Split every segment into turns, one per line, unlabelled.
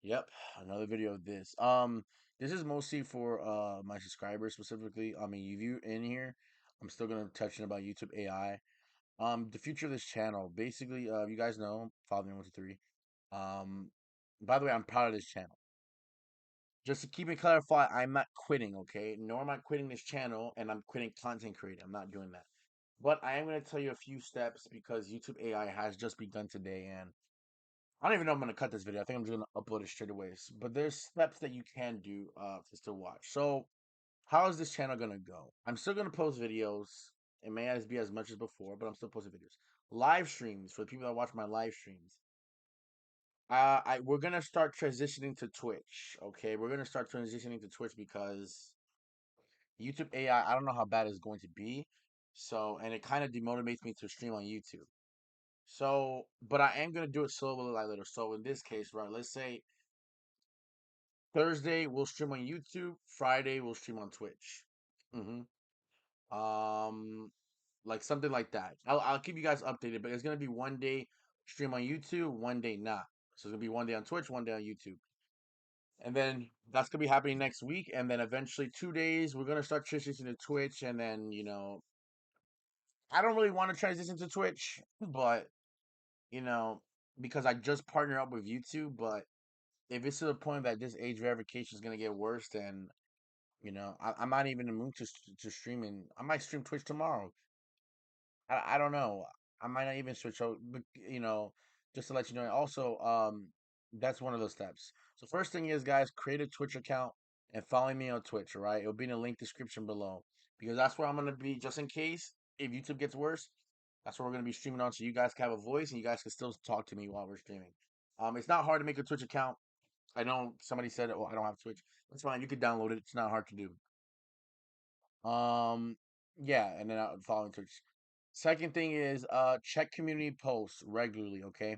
Yep, another video of this. This is mostly for my subscribers specifically. I mean, if you in here, I'm still gonna touch on about YouTube AI. The future of this channel. Basically, you guys know, follow me 1 2 3. Um, by the way, I'm proud of this channel. Just to keep it clarified, I'm not quitting, okay? Nor am I quitting this channel, and I'm quitting content creating. I'm not doing that. But I am gonna tell you a few steps because YouTube AI has just begun today, and I don't even know if I'm gonna cut this video. I think I'm just gonna upload it straight away. But there's steps that you can do to still watch. So how is this channel gonna go? I'm still gonna post videos. It may as be as much as before, but I'm still posting videos. Live streams for the people that watch my live streams. We're gonna start transitioning to Twitch. Okay, we're gonna start transitioning to Twitch because YouTube AI. I don't know how bad it's going to be. So, and it kind of demotivates me to stream on YouTube. So, but I am gonna do it slowly, like little. So in this case, right? Let's say Thursday we'll stream on YouTube. Friday we'll stream on Twitch. hmm like something like that. I'll keep you guys updated, but it's gonna be 1 day stream on YouTube, 1 day not. So it's gonna be 1 day on Twitch, 1 day on YouTube, and then that's gonna be happening next week. And then eventually 2 days we're gonna start transitioning to Twitch, and then I don't really want to transition to Twitch, but you know because I just partner up with YouTube, but if it's to the point that this age verification is gonna get worse, then I'm not even in the mood to streaming. I might stream Twitch tomorrow. I don't know. I might not even switch out, but just to let you know. Also, that's one of those steps. So first thing is, guys, create a Twitch account and follow me on Twitch. All right, it'll be in the link description below because that's where I'm gonna be, just in case if YouTube gets worse. That's where we're gonna be streaming on, so you guys can have a voice and you guys can still talk to me while we're streaming. It's not hard to make a Twitch account. I know somebody said, "Oh, I don't have Twitch." That's fine. You can download it. It's not hard to do. Um, yeah, and then following Twitch. Second thing is check community posts regularly, okay?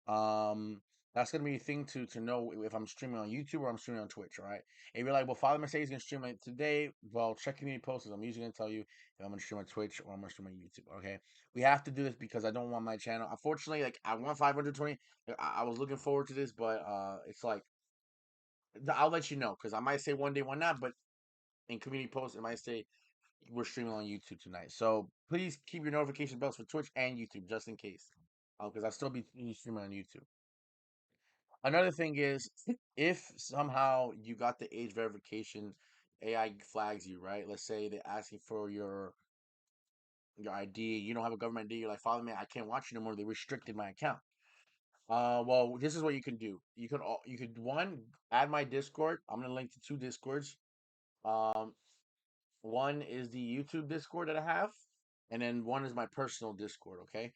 Um that's gonna be a thing to know if I'm streaming on YouTube or I'm streaming on Twitch, all right? If you're like, well, Father Mercedes is gonna stream it today, well, check community posts. I'm usually gonna tell you if I'm gonna stream on Twitch or I'm gonna stream on YouTube, okay? We have to do this because I don't want my channel. Unfortunately, like I want 520. I was looking forward to this, but it's like I'll let you know because I might say 1 day, one not, but in community posts, it might say we're streaming on YouTube tonight. So please keep your notification bells for Twitch and YouTube just in case, because I'll still be streaming on YouTube. Another thing is, if somehow you got the age verification, AI flags you, right? Let's say they're asking for your ID, you don't have a government ID. You're like, "Follow me, I can't watch you no more. They restricted my account." Well, this is what you can do. You could one add my Discord. I'm gonna link to two Discords. Um, One is the YouTube Discord that I have, and then one is my personal Discord. Okay,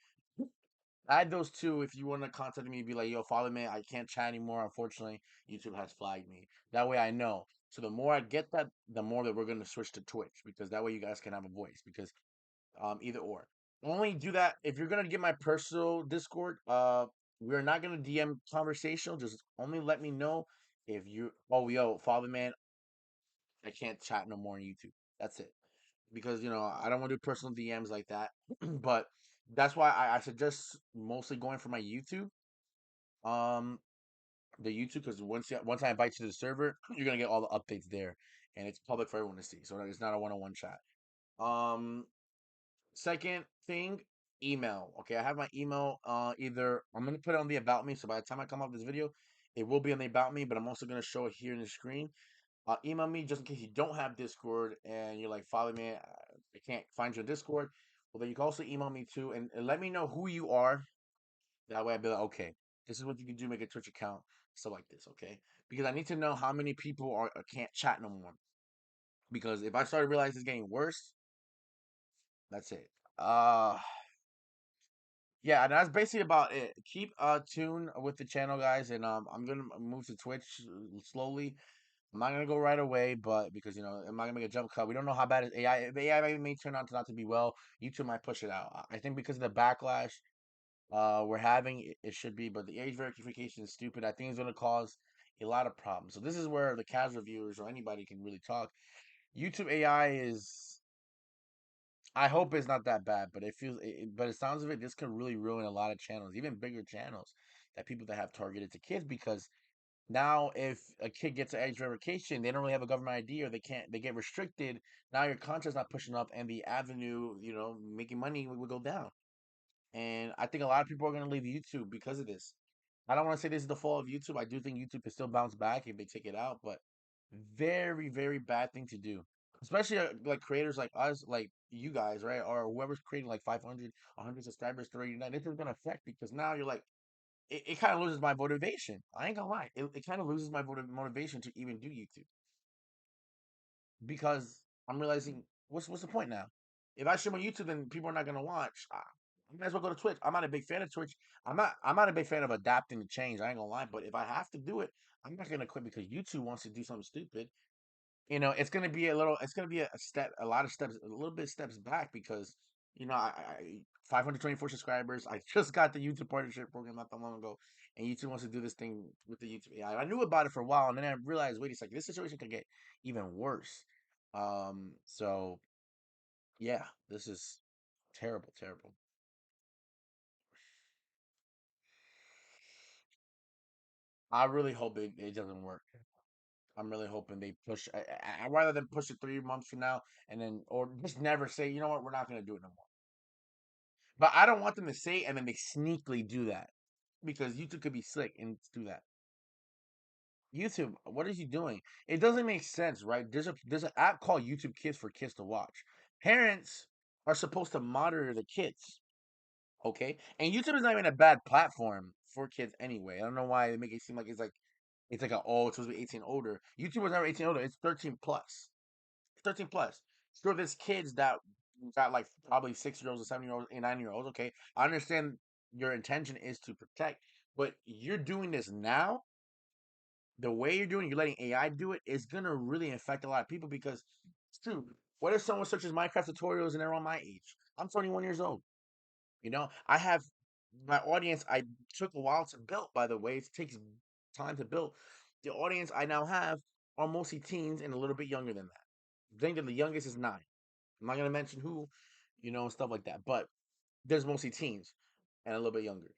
add those two if you want to contact me. Be like, yo, follow me. I can't chat anymore. Unfortunately, YouTube has flagged me. That way, I know. So the more I get that, the more that we're gonna switch to Twitch because that way you guys can have a voice. Because either or. Only do that if you're gonna get my personal Discord. We're not gonna DM conversational. Just only let me know if you. Oh, yo, follow man. I can't chat no more on YouTube. That's it. Because I don't want to do personal DMs like that. But that's why I suggest mostly going for my YouTube. Um, the YouTube because once I invite you to the server, you're gonna get all the updates there, and it's public for everyone to see. So it's not a one-on-one chat. Um, Second thing, email. Okay, I have my email. Either I'm gonna put it on the about me. So by the time I come up with this video, it will be on the about me. But I'm also gonna show it here in the screen. Email me just in case you don't have Discord and you're like, follow me. I can't find you on Discord. Well, then you can also email me too and let me know who you are. That way I'd be like, okay, this is what you can do. Make a Twitch account, stuff like this, okay? Because I need to know how many people can't chat no more. Because if I start to realize it's getting worse, that's it. Yeah, and that's basically about it. Keep tuned with the channel, guys, and I'm gonna move to Twitch slowly. I'm not gonna go right away, but because I'm not gonna make a jump cut. We don't know how bad AI. If AI may turn out to not to be well, YouTube might push it out. I think because of the backlash we're having, it should be. But the age verification is stupid. I think it's gonna cause a lot of problems. So this is where the casual viewers or anybody can really talk. YouTube AI is. I hope it's not that bad, but but it sounds of it. This could really ruin a lot of channels, even bigger channels, that people that have targeted to kids because Now, if a kid gets an age verification, they don't really have a government ID or they get restricted. Now your content's not pushing up and the avenue, making money will go down. And I think a lot of people are going to leave YouTube because of this. I don't want to say this is the fault of YouTube. I do think YouTube can still bounce back if they take it out, but very, very bad thing to do. Especially like creators like us, like you guys, right? Or whoever's creating like 500, 100 subscribers, 39. This is going to affect because now you're like, it kind of loses my motivation. I ain't gonna lie. It kind of loses my motivation to even do YouTube because I'm realizing what's the point now? If I stream on YouTube, then people are not gonna watch. I might as well go to Twitch. I'm not a big fan of Twitch. I'm not a big fan of adapting to change. I ain't gonna lie. But if I have to do it, I'm not gonna quit because YouTube wants to do something stupid. It's gonna be it's gonna be a step, a lot of steps, a little bit steps back because I 524 subscribers. I just got the YouTube partnership program not that long ago, and YouTube wants to do this thing with the YouTube AI. I knew about it for a while, and then I realized, wait a second, this situation could get even worse. So yeah, this is terrible, terrible. I really hope it doesn't work. I'm really hoping they push. I'd rather than push it 3 months from now and then, or just never say, you know what, we're not going to do it no more. But I don't want them to say and then they sneakily do that because YouTube could be slick and do that. YouTube, what is you doing? It doesn't make sense, right? There's an app called YouTube Kids for kids to watch. Parents are supposed to monitor the kids, okay? And YouTube is not even a bad platform for kids anyway. I don't know why they make it seem like it's like it's supposed to be 18 older. YouTube was never 18 older. It's 13 plus. 13 plus. Sure, there's kids that got like probably 6 year olds or 7 year olds and 9 year olds. Okay, I understand your intention is to protect, but you're doing this now. The way you're doing, you're letting AI do it, is gonna really affect a lot of people because it's true. What if someone searches Minecraft tutorials and they're on my age? I'm 21 years old. I have my audience. I took a while to build. By the way, it takes time to build. The audience I now have are mostly teens and a little bit younger than that. I think that the youngest is 9. I'm not gonna mention who, and stuff like that. But there's mostly teens and a little bit younger.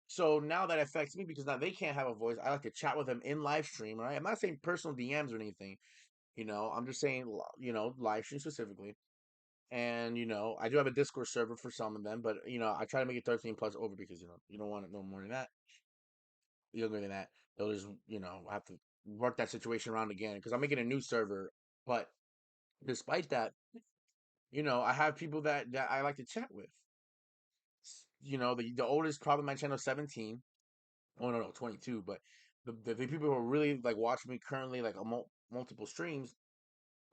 So now that affects me because now they can't have a voice. I like to chat with them in live stream, right? I'm not saying personal DMs or anything. I'm just saying, live stream specifically. And I do have a Discord server for some of them, but I try to make it 13 plus over because you don't want it no more than that. Younger than that, they'll just have to work that situation around again because I'm making a new server. But despite that, I have people that I like to chat with. The oldest probably my channel is 17. Oh no, 22. But the people who are really like watching me currently like multiple streams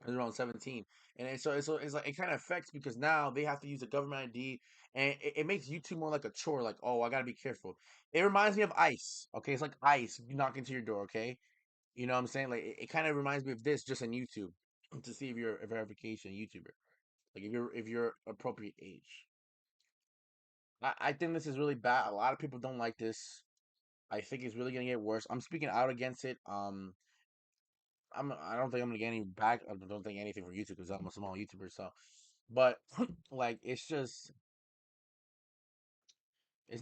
is around 17. And it's like it kind of affects because now they have to use a government ID, and it makes YouTube more like a chore. Like, oh, I gotta be careful. It reminds me of ICE. Okay, it's like ICE. You knock into your door. Okay, you know what I'm saying? Like it kind of reminds me of this just on YouTube to see if you're a verification YouTuber. Like if you're appropriate age. I think this is really bad. A lot of people don't like this. I think it's really gonna get worse. I'm speaking out against it. I don't think I'm gonna get any back. I don't think anything from YouTube because I'm a small YouTuber. So, but like it's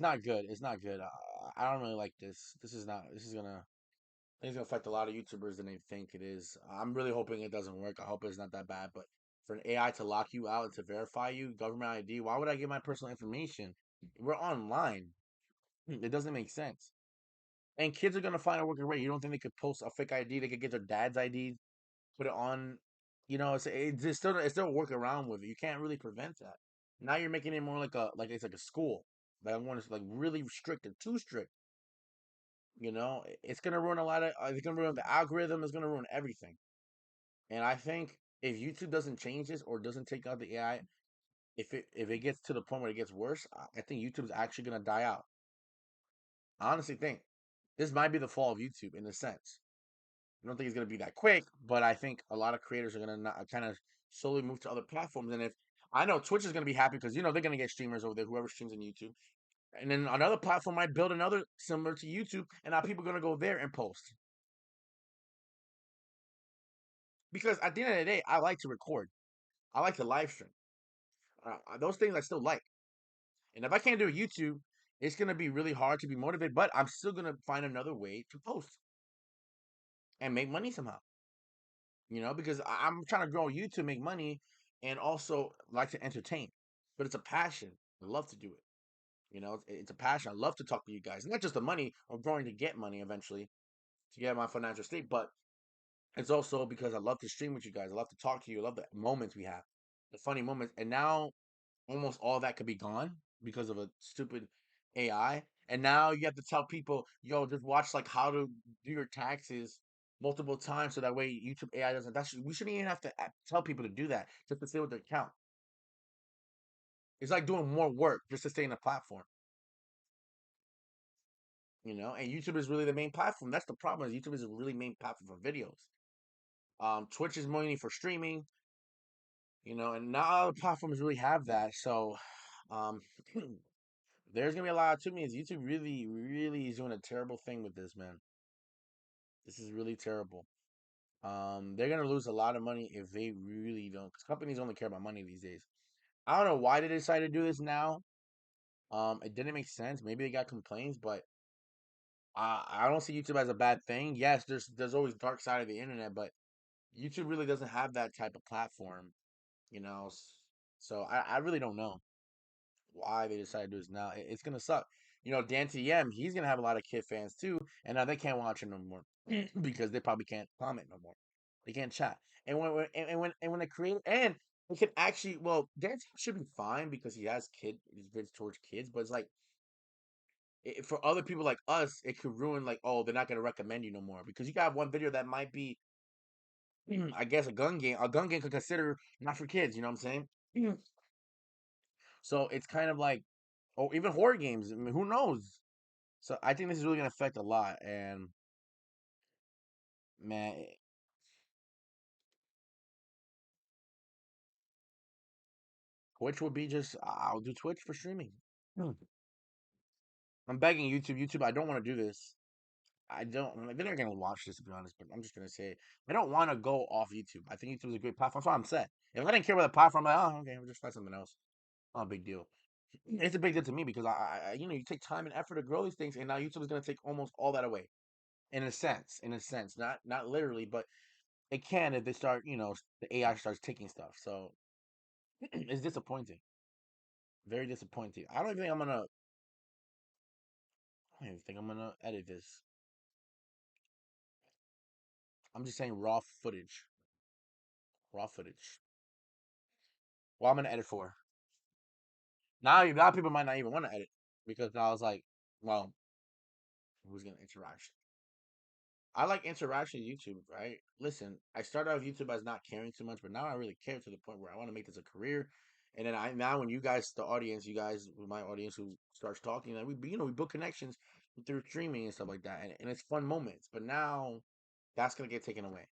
not good. It's not good. I don't really like this. This is not. This is gonna. I think it's gonna affect a lot of YouTubers than they think it is. I'm really hoping it doesn't work. I hope it's not that bad. But for an AI to lock you out and to verify you, government ID, why would I give my personal information? We're online. It doesn't make sense. And kids are gonna find a working way. You don't think they could post a fake ID? They could get their dad's ID, put it on. It's still work around with it. You can't really prevent that. Now you're making it more like it's like a school. Like I want to like really strict and too strict. It's gonna ruin a lot of. It's gonna ruin the algorithm. It's gonna ruin everything. And I think if YouTube doesn't change this or doesn't take out the AI, if it gets to the point where it gets worse, I think YouTube's actually gonna die out. I honestly think this might be the fall of YouTube in a sense. I don't think it's gonna be that quick, but I think a lot of creators are gonna not, kind of slowly move to other platforms. And if I know Twitch is gonna be happy because they're gonna get streamers over there, whoever streams on YouTube, and then another platform might build another similar to YouTube, and now people are gonna go there and post because at the end of the day, I like to record, I like to live stream, those things I still like. And if I can't do it YouTube, it's gonna be really hard to be motivated, but I'm still gonna find another way to post. and make money somehow. Because I'm trying to grow YouTube, make money, and also like to entertain. But it's a passion. I love to do it. It's a passion. I love to talk to you guys. Not just the money. I'm growing to get money eventually to get my financial state, but it's also because I love to stream with you guys. I love to talk to you. I love the moments we have, the funny moments. And now almost all that could be gone because of a stupid AI. And now you have to tell people, yo, just watch like how to do your taxes multiple times so that way YouTube AI doesn't. We shouldn't even have to tell people to do that just to stay with their account. It's like doing more work just to stay in the platform. And YouTube is really the main platform. That's the problem. Is YouTube is a really main platform for videos. Twitch is mainly for streaming. And not all the platforms really have that. So, um, there's gonna be a lot to me. Is YouTube really, really is doing a terrible thing with this, man. This is really terrible. They're gonna lose a lot of money if they really don't. Because companies only care about money these days. I don't know why they decided to do this now. It didn't make sense. Maybe they got complaints, but I don't see YouTube as a bad thing. Yes, there's always dark side of the internet, but YouTube really doesn't have that type of platform, you know. So I really don't know why they decided to do this now. It's gonna suck. Dan TM, he's gonna have a lot of kid fans too, and now they can't watch him no more because they probably can't comment no more. They can't chat. And when they create and they can actually Dan TM should be fine because he has his vids towards kids, but it's like for other people like us, it could ruin like they're not gonna recommend you no more because you got one video that might be I guess a gun game. A gun game could consider not for kids. You know what I'm saying? So it's kind of like, even horror games. I mean, who knows? So I think this is really gonna affect a lot. And man, Twitch would be just I'll do Twitch for streaming. Hmm. I'm begging YouTube. YouTube, I don't want to do this. I don't. Like, they're not gonna watch this to be honest, but I'm just gonna say I don't want to go off YouTube. I think YouTube is a great platform. That's why I'm set. If I didn't care about the platform, I'm like, oh, okay, we'll just find something else. Not a big deal. It's a big deal to me because you take time and effort to grow these things, and now YouTube is gonna take almost all that away. In a sense, not literally, but it can if they start, the AI starts taking stuff. So it's disappointing, very disappointing. I don't even think I'm gonna edit this. I'm just saying raw footage. Well, I'm gonna edit for now. A lot of people might not even want to edit because I was like, well, who's gonna interact? I like interaction with YouTube, right? Listen, I started out with YouTube as not caring too much, but now I really care to the point where I want to make this a career. And then now when you guys, the audience, you guys, my audience who starts talking, like we build connections through streaming and stuff like that, and it's fun moments. But now that's gonna get taken away.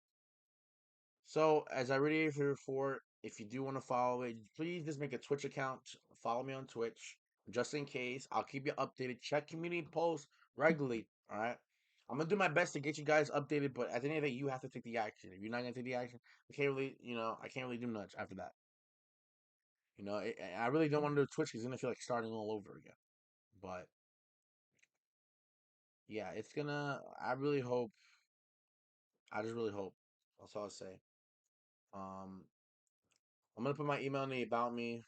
So, as I already before, if you do want to follow it, please just make a Twitch account. Follow me on Twitch, just in case. I'll keep you updated. Check community posts regularly. All right. I'm gonna do my best to get you guys updated, but at the end of the day, you have to take the action. If you're not gonna take the action, I can't really do much after that. I really don't want to do Twitch because it's gonna feel like starting all over again. But yeah, it's gonna. I really hope. I just really hope. That's all I say. Um, I'm gonna put my email in the about me.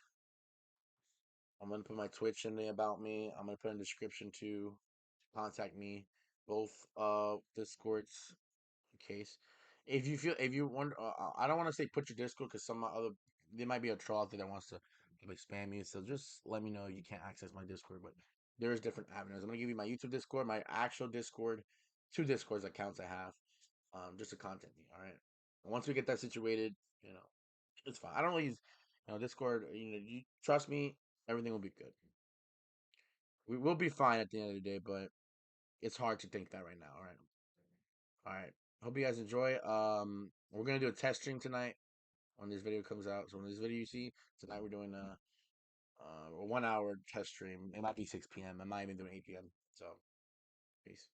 I'm gonna put my Twitch in the about me. I'm gonna put in the description to contact me. Both Discords in case. If you want, I don't want to say put your Discord because there might be a troll out there that wants to like spam me. So just let me know you can't access my Discord, but there's different avenues. I'm gonna give you my YouTube Discord, my actual Discord, two Discords accounts I have, just to contact me. All right. Once we get that situated, you know, it's fine. I don't really use, Discord. You trust me, everything will be good. We will be fine at the end of the day, but it's hard to think that right now. All right. All right. Hope you guys enjoy. We're gonna do a test stream tonight when this video comes out. So when this video you see tonight, we're doing a 1 hour test stream. It might be 6 p.m. I might even do 8 p.m. So peace.